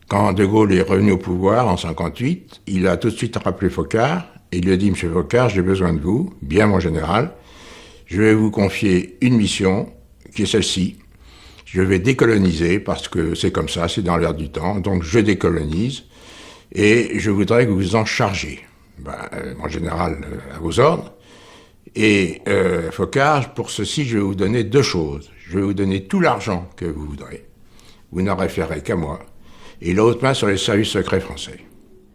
Quand De Gaulle est revenu au pouvoir en 58, il a tout de suite rappelé Foccart et il lui a dit « Monsieur Foccart, j'ai besoin de vous, bien mon général, je vais vous confier une mission qui est celle-ci. Je vais décoloniser parce que c'est comme ça, c'est dans l'air du temps, donc je décolonise et je voudrais que vous vous en chargiez. » Mon général, à vos ordres. Et Foccart, pour ceci, je vais vous donner deux choses. Je vais vous donner tout l'argent que vous voudrez. Vous n'en référez qu'à moi. Et l'autre main sur les services secrets français.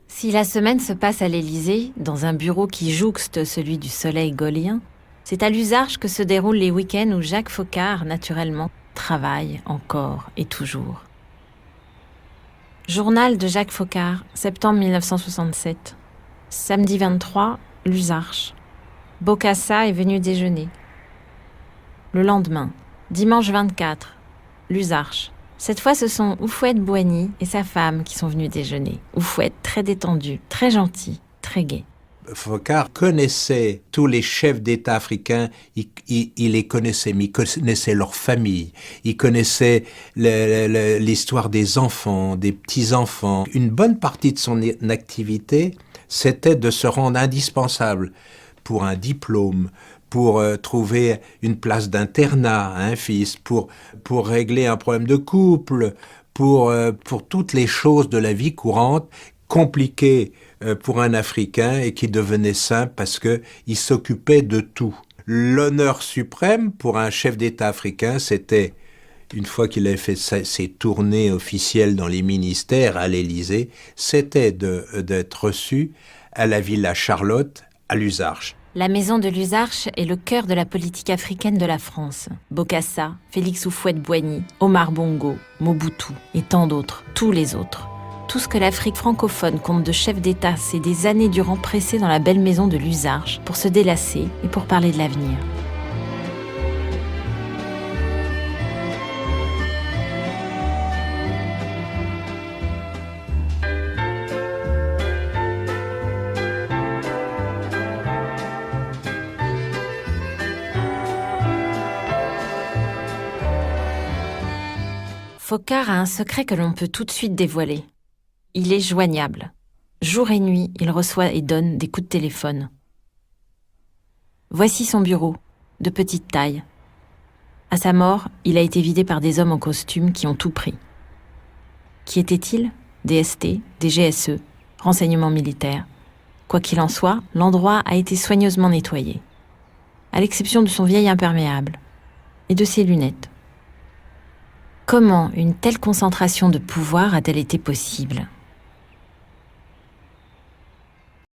Si la semaine se passe à l'Élysée, dans un bureau qui jouxte celui du soleil gaulien, c'est à l'Uzarche que se déroulent les week-ends où Jacques Foccart, naturellement, travaille encore et toujours. Journal de Jacques Foccart, septembre 1967. Samedi 23, l'Uzarche. Bokassa est venu déjeuner. Le lendemain, dimanche 24, l'Uzarche. Cette fois, ce sont Houphouët-Boigny et sa femme qui sont venus déjeuner. Houphouët, très détendu, très gentil, très gai. Foccart connaissait tous les chefs d'État africains, il les connaissait, mais il connaissait leur famille, il connaissait l'histoire des enfants, des petits-enfants. Une bonne partie de son activité, c'était de se rendre indispensable pour un diplôme, pour trouver une place d'internat à un fils, pour régler un problème de couple, pour toutes les choses de la vie courante, compliquées pour un Africain et qui devenaient simples parce qu'il s'occupait de tout. L'honneur suprême pour un chef d'État africain, c'était, une fois qu'il avait fait ses tournées officielles dans les ministères à l'Élysée, c'était d'être reçu à la Villa Charlotte, à l'Uzarche. La maison de l'Uzarche est le cœur de la politique africaine de la France. Bokassa, Félix Houphouët-Boigny, Omar Bongo, Mobutu et tant d'autres, tous les autres. Tout ce que l'Afrique francophone compte de chefs d'État s'est des années durant pressé dans la belle maison de l'Uzarche pour se délasser et pour parler de l'avenir. Foccart a un secret que l'on peut tout de suite dévoiler. Il est joignable. Jour et nuit, il reçoit et donne des coups de téléphone. Voici son bureau, de petite taille. À sa mort, il a été vidé par des hommes en costume qui ont tout pris. Qui étaient-ils ? Des ST, des GSE, renseignements militaires. Quoi qu'il en soit, l'endroit a été soigneusement nettoyé. À l'exception de son vieil imperméable et de ses lunettes. Comment une telle concentration de pouvoir a-t-elle été possible ?